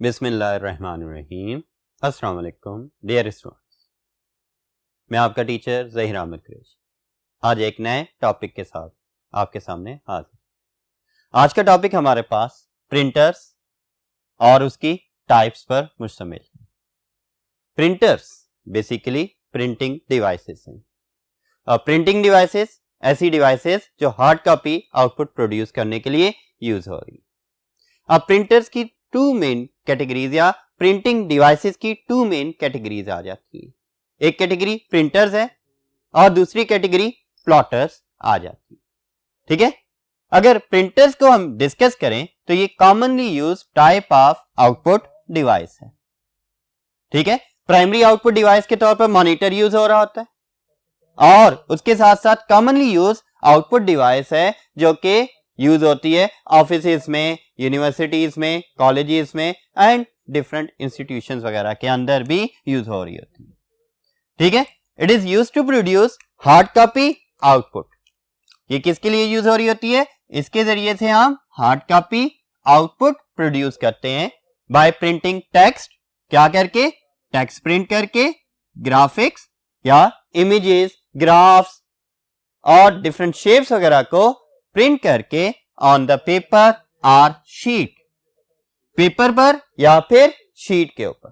बिस्मिल्लाहिर्रहमानिर्रहीम। अस्सलाम वालेकुम डियर स्टूडेंट्स, मैं आपका टीचर ज़हीर अहमद कुरैशी आज एक नए टॉपिक के साथ आपके सामने हाजिर। आज का टॉपिक हमारे पास प्रिंटर्स और उसकी टाइप्स पर मुश्तमिल है। प्रिंटर्स बेसिकली प्रिंटिंग डिवाइसेस हैं और प्रिंटिंग डिवाइसेस ऐसी डिवाइसेस जो हार्ड कॉपी आउटपुट प्रोड्यूस करने के लिए यूज हो रही। अब प्रिंटर्स की टू मेन कैटेगरीज या प्रिंटिंग डिवाइसेस की टू मेन कैटेगरीज आ जाती है। एक कैटेगरी प्रिंटर्स है और दूसरी कैटेगरी प्लॉटर्स आ जाती है। ठीक है, अगर प्रिंटर्स को हम डिस्कस करें तो ये commonly use type of output device है। ठीक है, प्राइमरी आउटपुट डिवाइस के तौर पर मॉनिटर यूज हो रहा होता है और उसके साथ साथ कॉमनली यूज आउटपुट डिवाइस है जो कि यूज होती है ऑफिसेस में, यूनिवर्सिटीज में, कॉलेजेस में एंड डिफरेंट इंस्टीट्यूशंस वगैरह के अंदर भी यूज हो रही होती है। ठीक है, it is use to produce hard copy output. ये किसके लिए यूज हो रही होती है? इसके जरिए से हम हार्ड कॉपी आउटपुट प्रोड्यूस करते हैं बाय प्रिंटिंग टेक्स्ट। क्या करके? टेक्स्ट प्रिंट करके, ग्राफिक्स या इमेजेस, ग्राफ्स और डिफरेंट शेप्स वगैरह को प्रिंट करके ऑन द पेपर और शीट, पेपर पर या फिर शीट के ऊपर।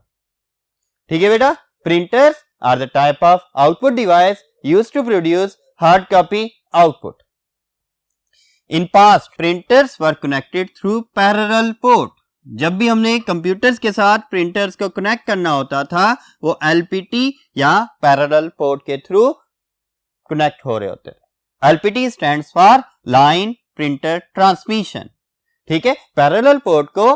ठीक है बेटा, printers are the type of output device used to produce hard copy output. In past printers were connected through parallel port. जब भी हमने कंप्यूटर्स के साथ प्रिंटर्स को कनेक्ट करना होता था वो एलपीटी या पैरेलल पोर्ट के थ्रू कनेक्ट हो रहे होते थे। LPT stands for line printer transmission. ठीक है, पैरेलल पोर्ट को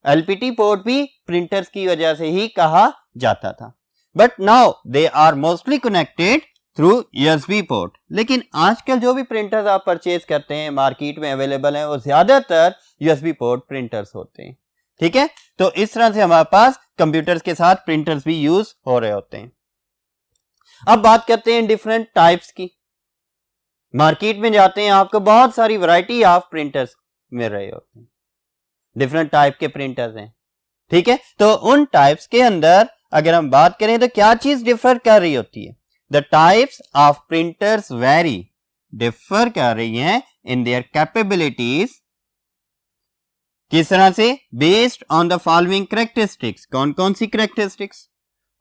एलपीटी पोर्ट भी प्रिंटर्स की वजह से ही कहा जाता था। But now they are mostly connected through USB port. लेकिन आजकल जो भी प्रिंटर्स आप परचेज करते हैं मार्केट में अवेलेबल हैं वो ज्यादातर यूएसबी पोर्ट प्रिंटर्स होते हैं। ठीक है, तो इस तरह से हमारे पास कंप्यूटर्स के साथ प्रिंटर्स भी यूज हो रहे होते हैं। अब बात करते हैं डिफरेंट टाइप्स की। मार्केट में जाते हैं आपको बहुत सारी वैरायटी ऑफ प्रिंटर्स मिल रहे होते हैं, डिफरेंट टाइप के प्रिंटर्स हैं। ठीक है, तो उन टाइप्स के अंदर अगर हम बात करें तो क्या चीज डिफर कर रही होती है? The types of printers very, differ कर रही हैं इन देयर कैपेबिलिटीज। किस तरह से? Based on the following characteristics. कौन कौन सी कैरेक्टरिस्टिक्स?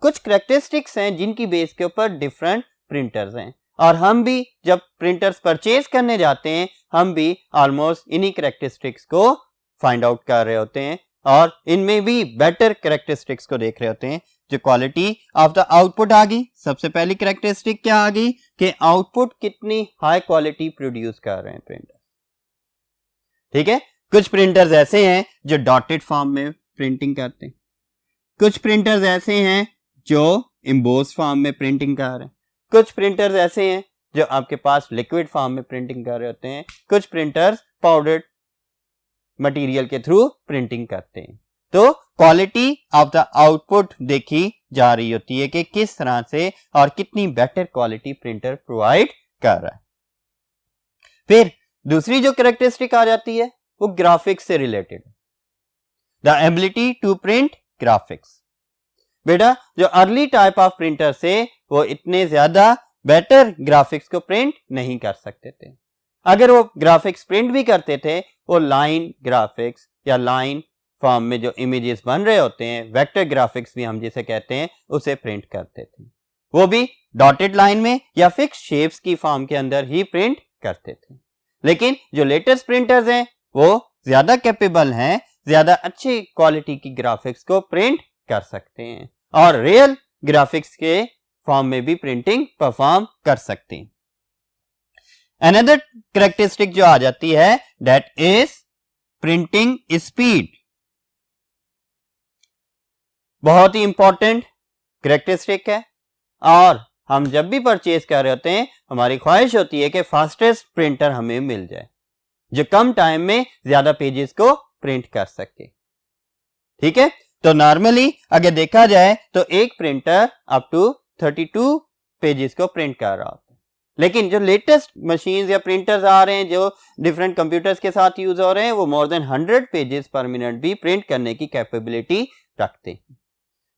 कुछ कैरेक्टरिस्टिक्स हैं जिनकी बेस के ऊपर डिफरेंट प्रिंटर्स हैं और हम भी जब प्रिंटर्स परचेज करने जाते हैं हम भी ऑलमोस्ट इन्हीं कैरेक्टरिस्टिक्स को फाइंड आउट कर रहे होते हैं और इनमें भी बेटर कैरेक्टरिस्टिक्स को देख रहे होते हैं। जो क्वालिटी ऑफ द आउटपुट आ गई, सबसे पहली कैरेक्टरिस्टिक क्या आ गई कि आउटपुट कितनी हाई क्वालिटी प्रोड्यूस कर रहे हैं प्रिंटर। ठीक है, कुछ प्रिंटर्स ऐसे हैं जो डॉटेड फॉर्म में प्रिंटिंग करते हैं, कुछ प्रिंटर्स ऐसे हैं जो एम्बोस फॉर्म में प्रिंटिंग कर रहे हैं, कुछ प्रिंटर्स ऐसे हैं जो आपके पास लिक्विड फॉर्म में प्रिंटिंग कर रहे होते हैं, कुछ प्रिंटर्स पाउडर्ड मटेरियल के थ्रू प्रिंटिंग करते हैं। तो क्वालिटी ऑफ द आउटपुट देखी जा रही होती है कि किस तरह से और कितनी बेटर क्वालिटी प्रिंटर प्रोवाइड कर रहा है। फिर दूसरी जो कैरेक्टरिस्टिक आ जाती है वो ग्राफिक्स से related, the ability to print graphics. बेटा जो अर्ली टाइप ऑफ प्रिंटर से वो इतने ज्यादा बेटर ग्राफिक्स को प्रिंट नहीं कर सकते थे। अगर वो ग्राफिक्स प्रिंट भी करते थे वो लाइन ग्राफिक्स या लाइन फॉर्म में जो इमेजेस बन रहे होते हैं, वेक्टर ग्राफिक्स भी हम जिसे कहते हैं, उसे प्रिंट करते थे। वो भी डॉटेड लाइन में या फिक्स शेप्स की फॉर्म के अंदर ही प्रिंट करते थे। लेकिन जो लेटेस्ट प्रिंटर्स हैं वो ज्यादा कैपेबल हैं, ज्यादा अच्छी क्वालिटी की ग्राफिक्स को प्रिंट कर सकते हैं और रियल ग्राफिक्स के फॉर्म में भी प्रिंटिंग परफॉर्म कर सकते हैं। अनदर कैरेक्टरिस्टिक जो आ जाती है दैट इज प्रिंटिंग स्पीड। बहुत ही इंपॉर्टेंट कैरेक्टरिस्टिक है और हम जब भी परचेज कर रहे होते हैं हमारी ख्वाहिश होती है कि फास्टेस्ट प्रिंटर हमें मिल जाए जो कम टाइम में ज्यादा पेजेस को प्रिंट कर सके। ठीक है, तो नॉर्मली अगर देखा जाए तो एक प्रिंटर अप टू 32 पेजेस को प्रिंट कर रहा होता है, लेकिन जो लेटेस्ट मशीन्स या प्रिंटर्स आ रहे हैं जो डिफरेंट कंप्यूटर्स के साथ यूज हो रहे हैं वो मोर देन 100 पेजेस पर मिनट भी प्रिंट करने की कैपेबिलिटी रखते हैं।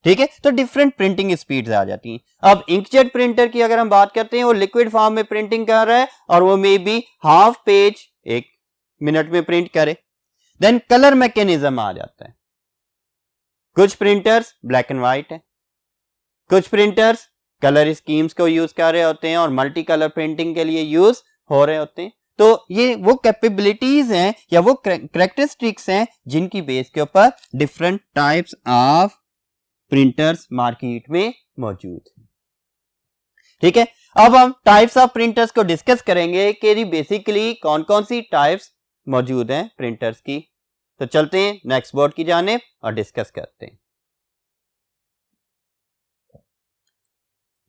ठीक है, तो डिफरेंट प्रिंटिंग स्पीड्स आ जाती हैं। अब इंकजेट प्रिंटर की अगर हम बात करते हैं, वो लिक्विड फॉर्म में प्रिंटिंग कर रहा है और वो may be half page 1 minute में प्रिंट करे। देन कलर मैकेनिज्म आ जाता है। कुछ प्रिंटर्स ब्लैक एंड व्हाइट है, कुछ प्रिंटर्स कलर स्कीम्स को यूज कर रहे होते हैं और मल्टी कलर प्रिंटिंग के लिए यूज हो रहे होते हैं। तो ये वो कैपेबिलिटीज हैं या वो कैरेक्टरिस्टिक्स हैं जिनकी बेस के ऊपर different types of printers market में मौजूद है। ठीक है, अब हम टाइप्स ऑफ प्रिंटर्स को डिस्कस करेंगे कि बेसिकली कौन कौन सी टाइप्स मौजूद हैं प्रिंटर्स की। तो चलते हैं नेक्स्ट बोर्ड की जानिब और डिस्कस करते हैं।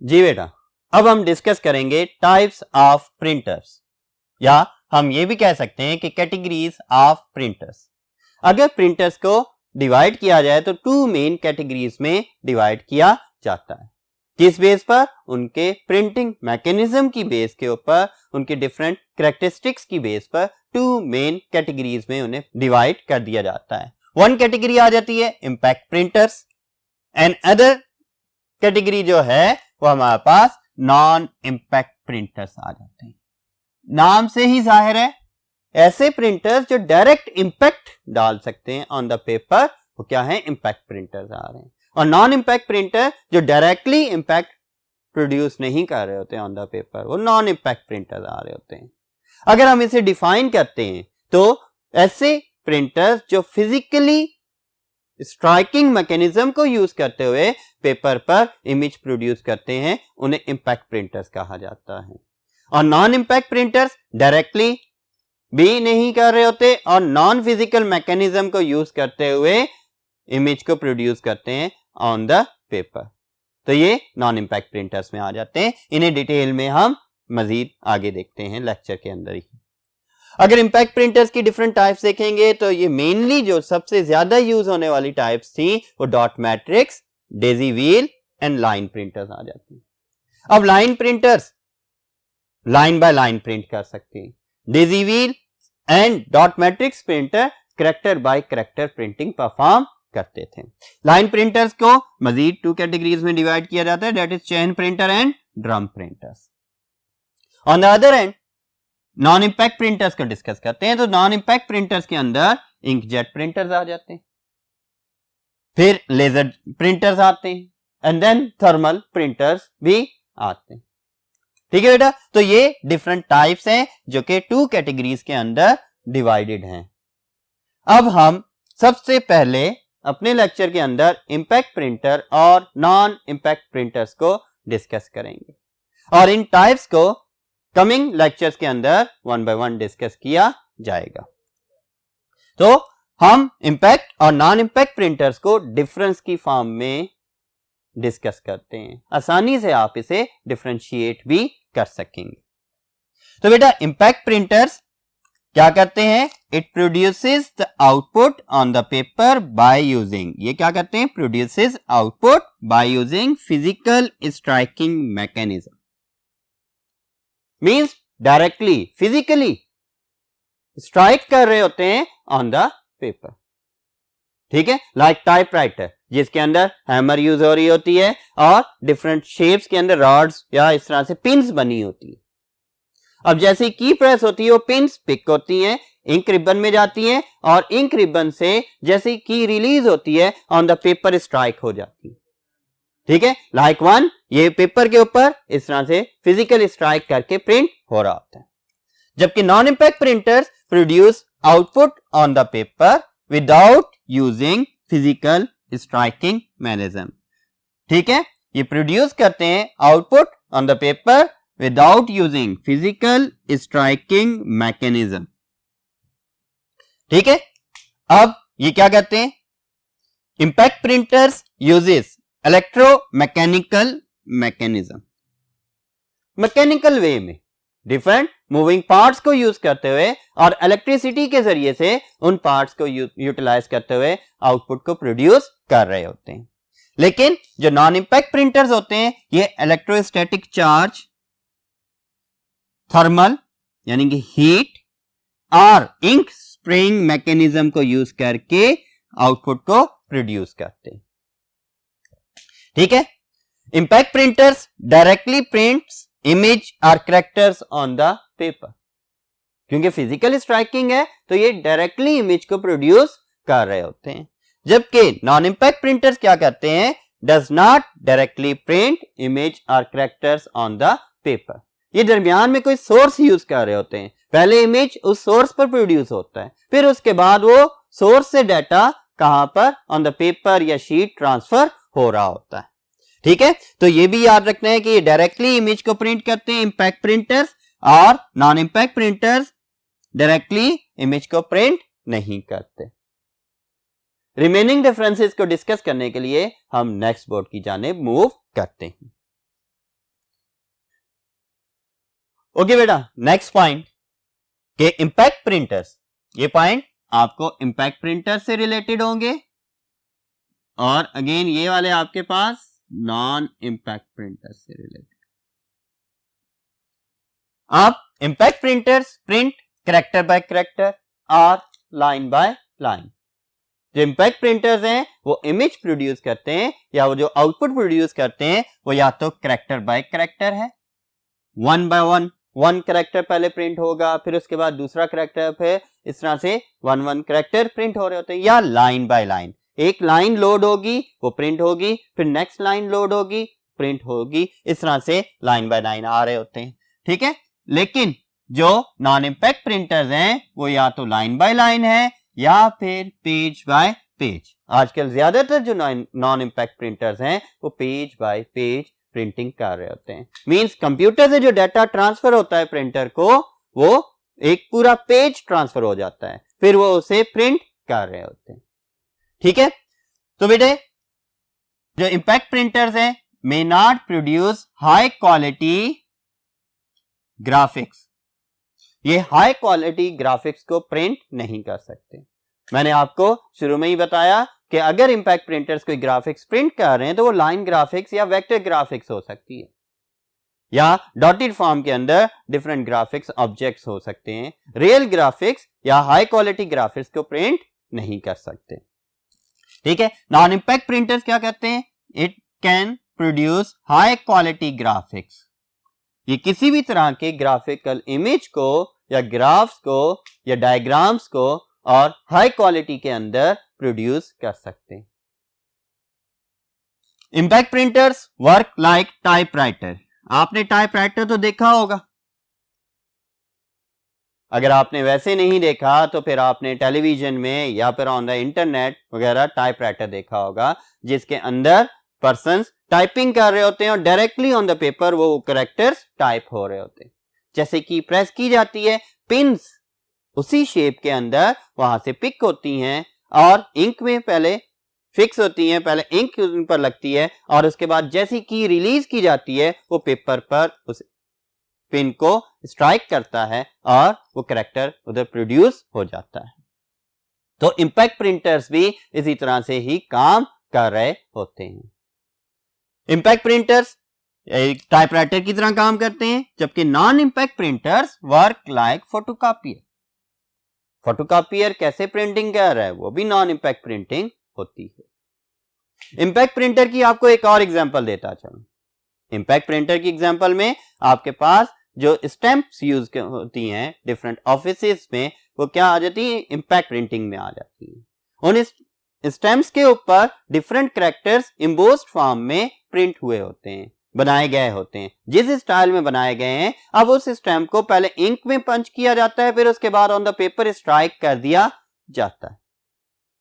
जी बेटा, अब हम डिस्कस करेंगे टाइप्स ऑफ प्रिंटर्स, या हम ये भी कह सकते हैं कि कैटेगरीज ऑफ प्रिंटर्स। अगर प्रिंटर्स को डिवाइड किया जाए तो 2 मेन कैटेगरीज में डिवाइड किया जाता है। किस बेस पर? उनके प्रिंटिंग मैकेनिज्म की बेस के ऊपर, उनके डिफरेंट कैरेक्टरिस्टिक्स की बेस पर 2 मेन कैटेगरीज में उन्हें डिवाइड कर दिया जाता है। वन कैटेगरी आ जाती है impact printers and other category जो है वो हमारे पास नॉन इंपैक्ट प्रिंटर्स आ जाते हैं। नाम से ही जाहिर है ऐसे प्रिंटर्स जो डायरेक्ट इंपैक्ट डाल सकते हैं ऑन द पेपर, वो क्या है? इंपैक्ट प्रिंटर्स आ रहे हैं। और नॉन इंपैक्ट प्रिंटर जो डायरेक्टली इंपैक्ट प्रोड्यूस नहीं कर रहे होते ऑन द पेपर, वो नॉन इंपैक्ट प्रिंटर्स आ रहे होते हैं। अगर हम इसे डिफाइन करते हैं तो ऐसे प्रिंटर्स जो फिजिकली स्ट्राइकिंग मैकेनिज्म को यूज करते हुए पेपर पर इमेज प्रोड्यूस करते हैं, उन्हें इंपैक्ट प्रिंटर्स कहा जाता है। और नॉन इंपैक्ट प्रिंटर्स डायरेक्टली भी नहीं कर रहे होते और नॉन फिजिकल मैकेनिज्म को यूज करते हुए इमेज को प्रोड्यूस करते हैं ऑन द पेपर। तो ये नॉन इंपैक्ट प्रिंटर्स में आ जाते हैं। इन्हें डिटेल में हम मजीद आगे देखते हैं लेक्चर के अंदर ही। अगर इंपैक्ट प्रिंटर्स की डिफरेंट टाइप्स देखेंगे तो ये मेनली जो सबसे ज्यादा यूज होने वाली टाइप्स थी वो dot matrix, daisy wheel and line printers आ जाती हैं। अब line printers line by line print कर सकते हैं। Daisy wheel and dot matrix printer character by character printing perform करते थे। लाइन प्रिंटर्स को मजीद 2 कैटेगरीज में डिवाइड किया जाता है, that is chain printer and drum printers. On the other and non impact printers को डिस्कस करते हैं। तो नॉन इंपैक्ट प्रिंटर्स के अंदर इंकजेट प्रिंटर्स आ जाते हैं, फिर लेजर प्रिंटर्स आते हैं एंड देन थर्मल प्रिंटर्स भी आते हैं। ठीक है बेटा, तो ये डिफरेंट टाइप्स हैं जो कि 2 कैटेगरीज के अंदर डिवाइडेड हैं। अब हम सबसे पहले अपने लेक्चर के अंदर इंपैक्ट प्रिंटर और नॉन इंपैक्ट प्रिंटर्स को डिस्कस करेंगे और इन टाइप्स को कमिंग लेक्चर्स के अंदर 1 बाय 1 डिस्कस किया जाएगा। तो हम इंपैक्ट और नॉन इंपैक्ट प्रिंटर्स को डिफरेंस की फॉर्म में डिस्कस करते हैं, आसानी से आप इसे डिफरेंशिएट भी कर सकेंगे। तो बेटा इंपैक्ट प्रिंटर्स क्या करते हैं? It produces the output on the paper by using, ये क्या करते हैं? Produces output by using physical striking mechanism. Means directly physically strike कर रहे होते हैं ऑन द पेपर। ठीक है, लाइक टाइपराइटर जिसके अंदर हैमर यूज हो रही होती है और डिफरेंट शेप्स के अंदर रॉड्स या इस तरह से पिन्स बनी होती है। अब जैसे की प्रेस होती है वो पिन्स पिक होती हैं, इंक रिबन में जाती हैं और इंक रिबन से जैसे की रिलीज होती है ऑन द पेपर स्ट्राइक हो जाती है। ठीक है, लाइक वन, ये पेपर के ऊपर इस तरह से फिजिकल स्ट्राइक करके प्रिंट हो रहा होता है। जबकि non impact printers produce output on the paper without using physical striking mechanism. ठीक है, ये प्रोड्यूस करते हैं output on the paper without using physical striking mechanism. ठीक है, अब ये क्या करते हैं? Impact printers uses electromechanical mechanism. Mechanical वे में डिफरेंट मूविंग पार्ट्स को यूज करते हुए और इलेक्ट्रिसिटी के जरिए से उन पार्ट्स को यूटिलाइज करते हुए आउटपुट को प्रोड्यूस कर रहे होते हैं। लेकिन जो नॉन इंपैक्ट प्रिंटर्स होते हैं ये इलेक्ट्रोस्टैटिक चार्ज थर्मल यानी कि हीट और इंक स्प्रेइंग मैकेनिज्म को यूज करके आउटपुट को प्रोड्यूस करते हैं। ठीक है, impact printers directly prints image और कैरेक्टर्स ऑन द पेपर। क्योंकि फिजिकल स्ट्राइकिंग है तो ये डायरेक्टली इमेज को प्रोड्यूस कर रहे होते हैं, जबकि नॉन इंपैक्ट प्रिंटर्स क्या करते हैं, does not directly print image और कैरेक्टर्स ऑन द पेपर। ये दरमियान में कोई सोर्स यूज कर रहे होते हैं, पहले इमेज उस सोर्स पर प्रोड्यूस होता है, फिर उसके बाद वो सोर्स से डाटा कहां पर, ऑन द पेपर या शीट ट्रांसफर हो रहा होता है। ठीक है, तो ये भी याद रखना है कि ये डायरेक्टली इमेज को प्रिंट करते हैं इंपैक्ट प्रिंटर्स, और non impact printers directly image को प्रिंट नहीं करते। रिमेनिंग डिफरेंसेस को डिस्कस करने के लिए हम नेक्स्ट बोर्ड की जानिब मूव करते हैं। ओके बेटा, नेक्स्ट पॉइंट के इंपैक्ट प्रिंटर्स, ये पॉइंट आपको इंपैक्ट प्रिंटर से रिलेटेड होंगे, और अगेन ये वाले आपके पास नॉन इंपैक्ट प्रिंटर से रिलेटेड। आप impact printers print character by character और लाइन बाय लाइन। जो इंपैक्ट प्रिंटर्स हैं वो इमेज प्रोड्यूस करते हैं, या वो जो आउटपुट प्रोड्यूस करते हैं वो या तो कैरेक्टर बाय कैरेक्टर है, वन बाय वन कैरेक्टर पहले प्रिंट होगा, फिर उसके बाद दूसरा कैरेक्टर, फिर इस तरह से वन कैरेक्टर प्रिंट हो रहे होते हैं, या लाइन बाय लाइन। एक लाइन लोड होगी वो प्रिंट होगी, फिर नेक्स्ट लाइन लोड होगी प्रिंट होगी, इस तरह से लाइन बाय लाइन आ रहे होते हैं। ठीक है, लेकिन जो नॉन इंपैक्ट प्रिंटर्स हैं वो या तो लाइन बाय लाइन है या फिर पेज बाय पेज। आजकल ज्यादातर जो नॉन इंपैक्ट प्रिंटर्स हैं वो पेज बाय पेज प्रिंटिंग कर रहे होते हैं। मींस कंप्यूटर से जो डाटा ट्रांसफर होता है प्रिंटर को, वो एक पूरा पेज ट्रांसफर हो जाता है, फिर वो उसे प्रिंट कर रहे होते हैं। ठीक है, तो बेटे जो इंपैक्ट प्रिंटर्स हैं may not produce high quality graphics, ये हाई क्वालिटी ग्राफिक्स को प्रिंट नहीं कर सकते। मैंने आपको शुरू में ही बताया कि अगर इंपैक्ट प्रिंटर्स कोई ग्राफिक्स प्रिंट कर रहे हैं तो वो लाइन ग्राफिक्स या वेक्टर ग्राफिक्स हो सकती है, या डॉटेड फॉर्म के अंदर डिफरेंट ग्राफिक्स ऑब्जेक्ट्स हो सकते हैं। रियल ग्राफिक्स या हाई क्वालिटी ग्राफिक्स को प्रिंट नहीं कर सकते। ठीक है, नॉन इंपैक्ट प्रिंटर्स क्या करते हैं, it can produce high quality graphics. ये किसी भी तरह के ग्राफिकल इमेज को या ग्राफ्स को या डायग्राम्स को और हाई क्वालिटी के अंदर प्रोड्यूस कर सकते हैं। Impact printers work like typewriter. आपने टाइपराइटर तो देखा होगा, अगर आपने वैसे नहीं देखा तो फिर आपने टेलीविजन में या फिर ऑन द इंटरनेट वगैरह टाइपराइटर देखा होगा, जिसके अंदर पर्सन्स टाइपिंग कर रहे होते हैं और डायरेक्टली ऑन द पेपर वो कैरेक्टर्स टाइप हो रहे होते हैं। जैसे कि प्रेस की जाती है, पिन्स उसी शेप के अंदर वहां से पिक होती हैं और इंक में पहले फिक्स होती हैं, पहले इंक उन पर लगती है और उसके बाद जैसी की रिलीज की जाती है वो पेपर पर उस पिन को स्ट्राइक करता है और वो कैरेक्टर उधर प्रोड्यूस हो जाता है। तो इंपैक्ट प्रिंटर्स भी इसी तरह से ही काम कर रहे होते हैं। इंपैक्ट प्रिंटर्स टाइपराइटर की तरह काम करते हैं, जबकि non impact printers work like photocopier. Photocopier कैसे प्रिंटिंग कर रहा है, वो भी नॉन इंपैक्ट प्रिंटिंग होती है। इंपैक्ट प्रिंटर की आपको एक और एग्जांपल देता चलूं। इंपैक्ट प्रिंटर की एग्जांपल में आपके पास जो स्टैंप्स यूज होती हैं डिफरेंट ऑफिसेस में, वो क्या आ जाती है, इंपैक्ट प्रिंटिंग में आ जाती है। उन स्टैंप्स के ऊपर डिफरेंट कैरेक्टर्स एम्बोस्ड फॉर्म में प्रिंट हुए होते हैं, बनाए गए होते हैं। जिस स्टाइल में बनाए गए हैं, अब उस स्टैंप को पहले इंक में पंच किया जाता है, फिर उसके बाद ऑन द पेपर स्ट्राइक कर दिया जाता है।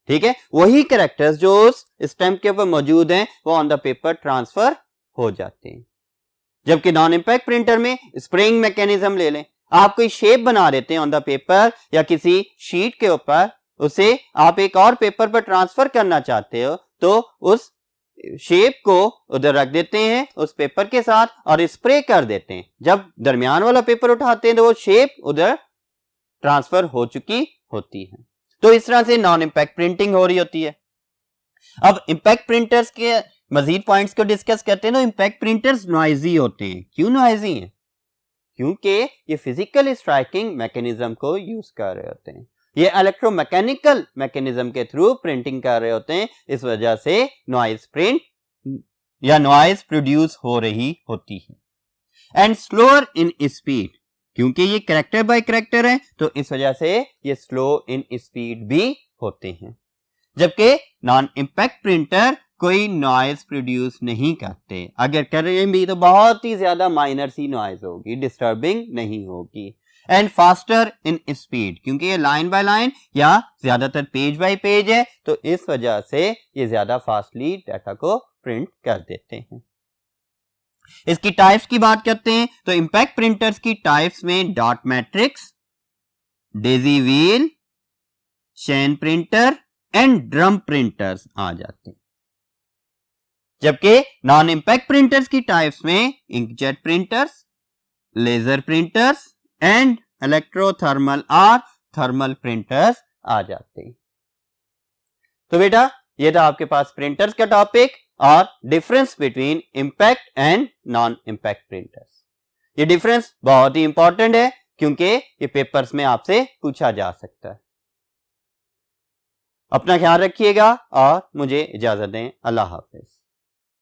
ठीक है, वही कैरेक्टर्स जो उस स्टैंप के ऊपर मौजूद हैं वो ऑन द पेपर ट्रांसफर हो जाते हैं। जबकि नॉन इंपैक्ट प्रिंटर में स्प्रेइंग मैकेनिज्म ले लें, आप कोई शेप बना देते हैं ऑन द पेपर या किसी शीट के ऊपर, उसे आप एक और पेपर पर ट्रांसफर करना चाहते हो तो उस शेप को उधर रख देते हैं उस पेपर के साथ और स्प्रे कर देते हैं। जब दरमियान वाला पेपर उठाते हैं तो वो शेप उधर ट्रांसफर हो चुकी होती है। तो इस तरह से नॉन इंपैक्ट प्रिंटिंग हो रही होती है। अब इंपैक्ट प्रिंटर्स के मजीद पॉइंट्स को डिस्कस करते हैं। तो इंपैक्ट प्रिंटर्स नॉइजी होते हैं। क्यों नॉइजी हैं? क्योंकि ये फिजिकल स्ट्राइकिंग मैकेनिज्म को यूज कर रहे होते हैं, ये इलेक्ट्रोमैकेनिकल मैकेनिज्म के थ्रू प्रिंटिंग कर रहे होते हैं, इस वजह से नॉइज प्रिंट या नॉइज प्रोड्यूस हो रही होती है। एंड स्लोअर इन स्पीड, क्योंकि ये कैरेक्टर बाय कैरेक्टर है तो इस वजह से ये स्लो इन स्पीड भी होते हैं। जबकि नॉन इंपैक्ट प्रिंटर कोई नॉइज प्रोड्यूस नहीं करते, अगर करें भी तो बहुत ही ज्यादा माइनर सी नॉइज होगी, डिस्टर्बिंग नहीं होगी। एंड फास्टर इन स्पीड, क्योंकि ये लाइन बाय लाइन या ज्यादातर पेज बाय पेज है तो इस वजह से ये ज्यादा फास्टली डाटा को प्रिंट कर देते हैं। इसकी टाइप्स की बात करते हैं तो इंपैक्ट प्रिंटर्स की टाइप्स में dot matrix, daisy wheel, chain printer and drum printers आ जाते हैं। जबकि नॉन इंपैक्ट प्रिंटर्स की टाइप्स में inkjet printers, laser printers and electrothermal और थर्मल प्रिंटर्स आ जाते हैं। तो बेटा ये था आपके पास प्रिंटर्स का टॉपिक और difference between impact and non impact printers. ये डिफरेंस बहुत ही इंपॉर्टेंट है क्योंकि ये पेपर्स में आपसे पूछा जा सकता है। अपना ख्याल रखिएगा और मुझे इजाजत दें। अल्लाह हाफिज।